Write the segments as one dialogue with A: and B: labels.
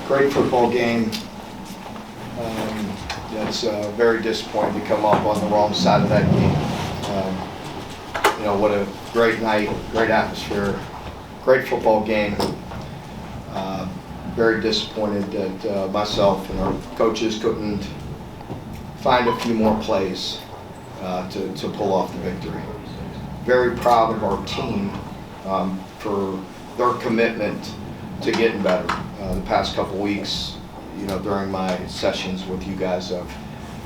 A: Great football game. It's very disappointing to come up on the wrong side of that game. What a great night, great atmosphere, great football game. Very disappointed that myself and our coaches couldn't find a few more plays to pull off the victory. Very proud of our team for their commitment to getting better. The past couple weeks, during my sessions with you guys, I've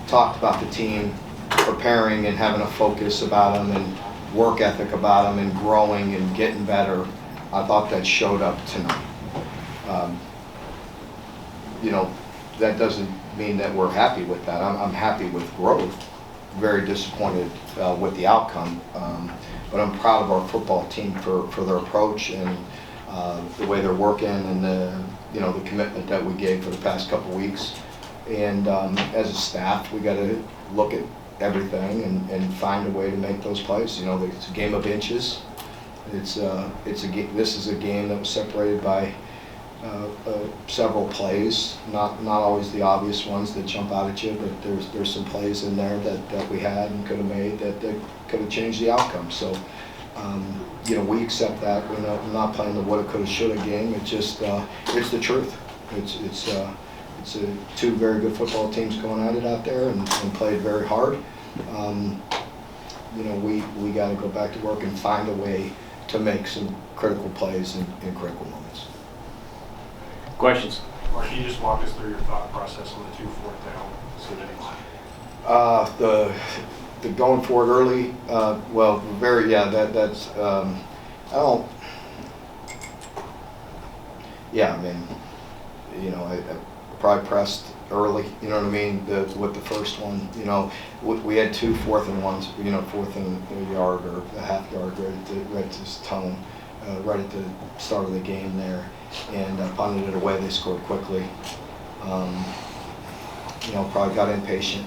A: talked about the team preparing and having a focus about them and work ethic about them and growing and getting better. I thought that showed up tonight. That doesn't mean that we're happy with that. I'm happy with growth. Very disappointed with the outcome, but I'm proud of our football team for their approach and the way they're working and the commitment that we gave for the past couple weeks. And as a staff, we got to look at everything and find a way to make those plays. It's a game of inches. This is a game that was separated by several plays, not always the obvious ones that jump out at you, but there's some plays in there that we had and could have made that could have changed the outcome. So we accept that. We're not playing the woulda, coulda, shoulda game. It's just it's the truth. It's two very good football teams going at it out there and played very hard. We got to go back to work and find a way to make some critical plays in critical moments.
B: Questions?
C: Mark, can you just walk us through your thought process on the 2 4th down scenarios?
A: The going for it early, that's I probably pressed early, with the first one. We had 2 4th and 1s, 4th and a yard or a half yard right at this tone, right at the start of the game there, and punted it away. They scored quickly. Probably got impatient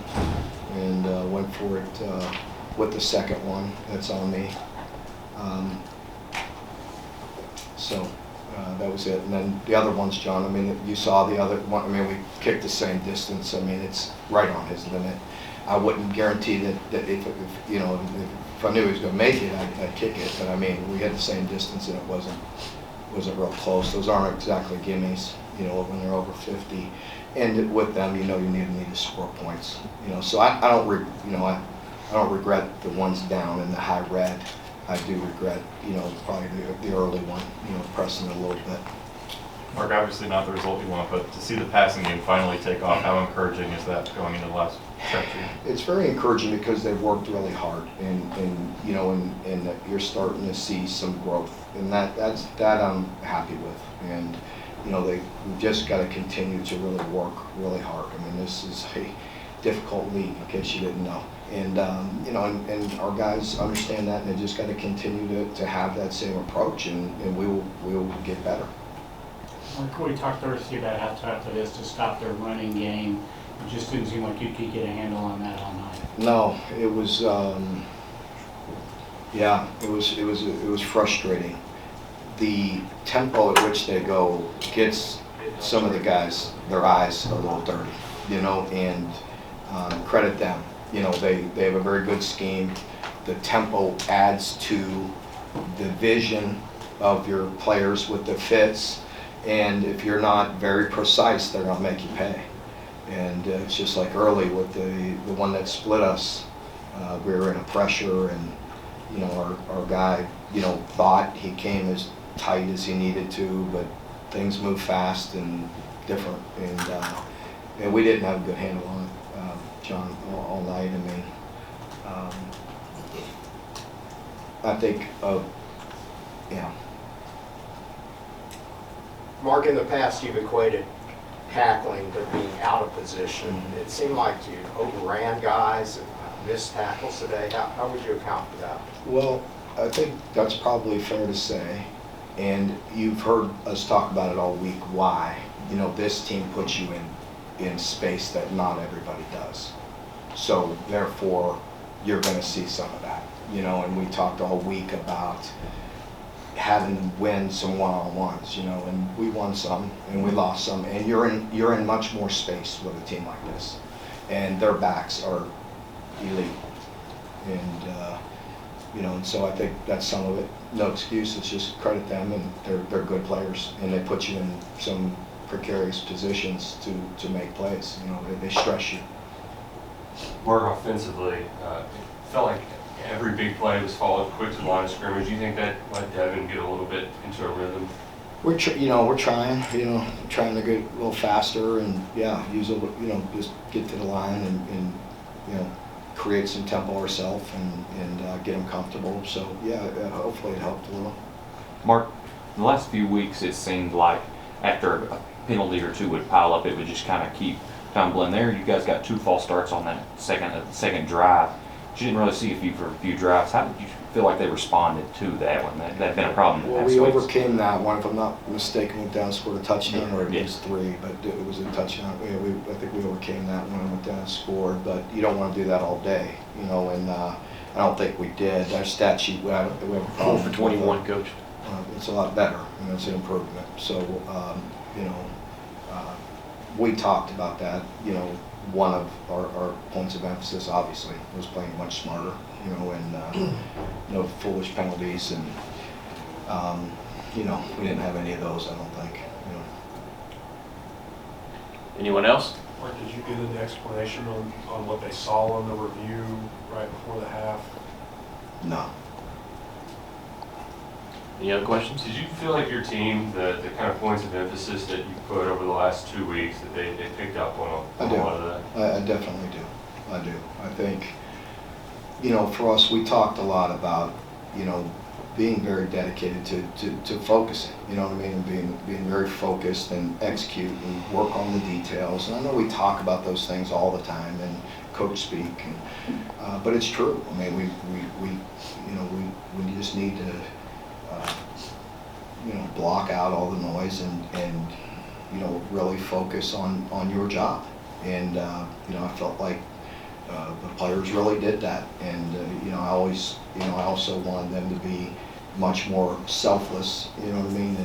A: and went for it with the second one. That's on me. That was it. And then the other ones, John, you saw the other one. We kicked the same distance. It's right on his limit. I wouldn't guarantee that if I knew he was going to make it, I'd kick it. But we had the same distance and it wasn't real close. Those aren't exactly gimmies, when they're over 50. And with them, you need to score points. So I don't regret the ones down in the high red. I do regret, probably the early one, pressing it a little bit.
D: Mark, obviously not the result you want, but to see the passing game finally take off, how encouraging is that going into the last section?
A: It's very encouraging because they've worked really hard, and that you're starting to see some growth, and that I'm happy with. And we've just got to continue to really work really hard. This is a difficult league, in case you didn't know. And and our guys understand that, and they just got to continue to have that same approach, and we will get better.
E: Mark, we talked earlier about how tough it is to stop their running game. It just didn't seem like you could get a handle on that all night.
A: No, it was it was frustrating. The tempo at which they go gets some of the guys, their eyes a little dirty, and credit them. They have a very good scheme. The tempo adds to the vision of your players with the fits, and if you're not very precise, they're gonna make you pay. And it's just like early with the one that split us. We were in a pressure, and our guy thought he came as tight as he needed to, but things move fast and different, and we didn't have a good handle on it, John, all night. I think
F: Mark, in the past you've equated tackling to being out of position. It seemed like you overran guys and missed tackles today. How would you account for that?
A: Well, I think that's probably fair to say, and you've heard us talk about it all week. Why? This team puts you in space that not everybody does. So therefore, you're going to see some of that. And we talked all week about having to win some one-on-ones, you know, and we won some and we lost some, and you're in much more space with a team like this, and their backs are elite, and you know, and so I think that's some of it. No excuses, just credit them, and they're good players, and they put you in some precarious positions to make plays. You know, they stress you.
G: Mark, offensively, it felt like every big play was followed quick to the line of scrimmage. Do you think that let Devin get a little bit into a rhythm?
A: We're trying, trying to get a little faster, and yeah, just get to the line and create some tempo ourselves and get them comfortable. So yeah, hopefully it helped a little.
H: Mark, the last few weeks it seemed like after a penalty or two would pile up, it would just kind of keep tumbling there. You guys got 2 false starts on that second drive. But you didn't really see for a few drives. How did you feel like they responded to that one? That'd been a problem.
A: Well, we overcame that one. If I'm not mistaken, went down and scored a touchdown, or it was 3, but it was a touchdown. I think we overcame that one and went down and scored. But you don't want to do that all day, you know. And I don't think we did. Our stat sheet, we have a problem.
B: 4 for 21, Coach.
A: It's a lot better. You know, it's an improvement. So we talked about that. You know, one of our points of emphasis, obviously, was playing much smarter. You know, and no foolish penalties, and we didn't have any of those, I don't think. You know.
B: Anyone else?
C: Mark, did you get an explanation on what they saw on the review right before the half?
A: No.
B: Any other questions?
G: Did you feel like your team, the kind of points of emphasis that you put over the last 2 weeks, that they picked up on a lot of that?
A: I definitely do. I do. I think, for us, we talked a lot about, being very dedicated to focusing, you know what I mean, and being very focused and execute and work on the details. And I know we talk about those things all the time and coach speak, but it's true. I mean, we just need to, block out all the noise and really focus on your job. And I felt like the players really did that, and I also wanted them to be much more selfless, you know what I mean,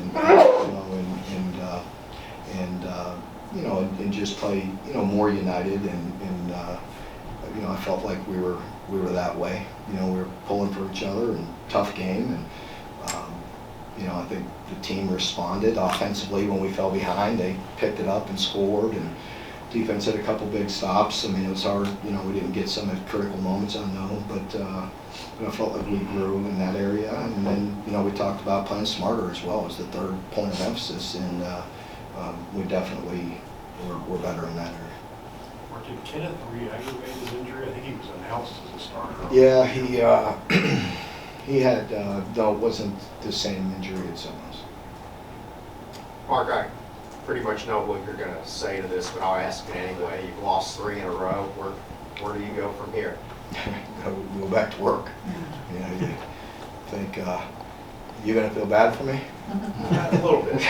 A: and just play more united, and I felt like we were that way. We were pulling for each other, and tough game, and I think the team responded offensively when we fell behind. They picked it up and scored, and defense had a couple big stops. I mean, it was hard. We didn't get some at critical moments, I know, but I felt like we grew in that area. And then, we talked about playing smarter as well as the third point of emphasis, and we definitely were better in that area.
C: Or did Kenneth re-aggravate his injury? I think he was announced as a starter.
A: Yeah, he had, though it wasn't the same injury as someone else.
F: Mark, I pretty much know what you're going to say to this, but I'll ask it anyway. You've lost 3 in a row. Where do you go from here?
A: Go back to work. You think you're going to feel bad for me?
F: A little bit.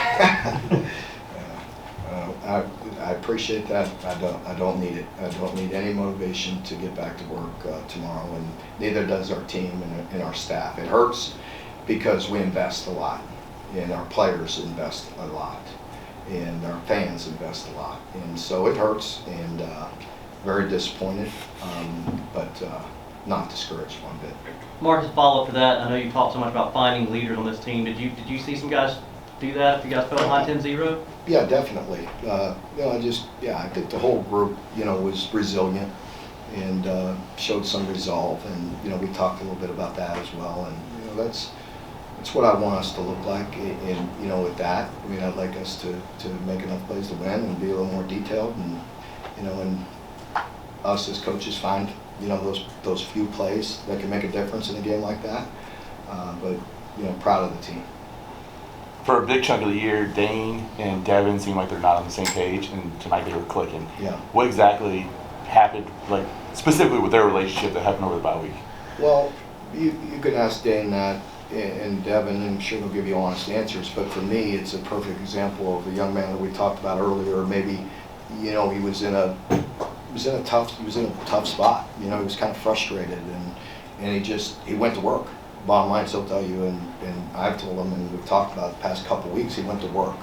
A: I appreciate that. I don't need it. I don't need any motivation to get back to work tomorrow, and neither does our team and our staff. It hurts because we invest a lot, and our players invest a lot, and our fans invest a lot, and so it hurts, and very disappointed, but not discouraged one bit.
I: Mark, as a follow-up to that, I know you talked so much about finding leaders on this team. Did you see some guys do that if you guys fell behind 10-0?
A: Yeah, definitely. I think the whole group, was resilient and showed some resolve, and we talked a little bit about that as well, and that's what I want us to look like, and with that, I mean, I'd like us to make enough plays to win and be a little more detailed, and and us as coaches find those few plays that can make a difference in a game like that. But proud of the team.
J: For a big chunk of the year, Dane and Devin seem like they're not on the same page, and tonight they were clicking.
A: Yeah.
J: What exactly happened, like specifically with their relationship that happened over the bye week?
A: Well, you can ask Dane that and Devin, and I'm sure they'll give you honest answers. But for me, it's a perfect example of a young man that we talked about earlier. Maybe he was in a tough spot. He was kind of frustrated, and he went to work. bottom line, he'll tell you, and I've told him, and we've talked about it the past couple of weeks, he went to work.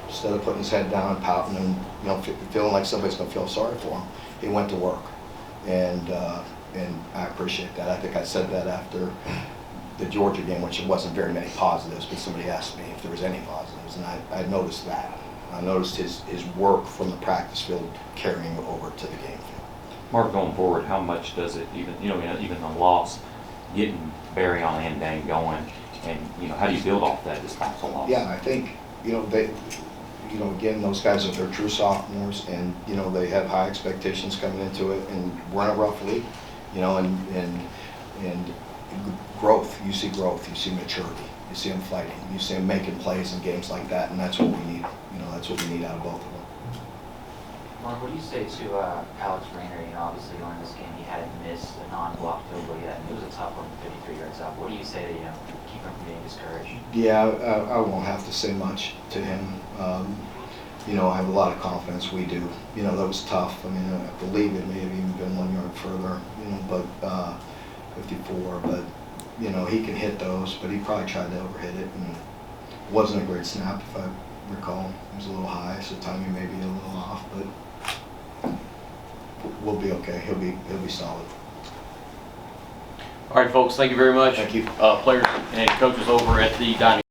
A: Instead of putting his head down and pouting and, you know, feeling like somebody's gonna feel sorry for him, he went to work. And I appreciate that. I think I said that after the Georgia game, which it wasn't very many positives, but somebody asked me if there was any positives, and I noticed that. I noticed his work from the practice field carrying over to the game field.
H: Mark, going forward, how much does it even, you know, even the loss, getting Barry on and Dane going, and, you know, how do you build off that despite the loss?
A: Yeah, I think, you know, again, those guys are their true sophomores, and, you know, they have high expectations coming into it, and we're in a rough league, you know, and growth, you see growth, you see maturity, you see them fighting, you see them making plays in games like that, and that's what we need, you know, that's what we need out of both of them.
K: Mark, what do you say to Alex Rayner? You know, obviously going this game, he hadn't missed a non-blocked field goal yet, and it was a tough one, 53 yards out. What do you say to, you know, keep him from being discouraged?
A: Yeah, I won't have to say much to him. You know, I have a lot of confidence. We do. You know, that was tough. I mean, I believe it may have even been 1 yard further, you know, but 54. But, you know, he can hit those, but he probably tried to overhit it, and it wasn't a great snap, if I recall. It was a little high, so timing may be a little off, but we'll be okay. He'll be solid.
B: All right, folks, thank you very much.
A: Thank you.
B: Players and coaches over at the dining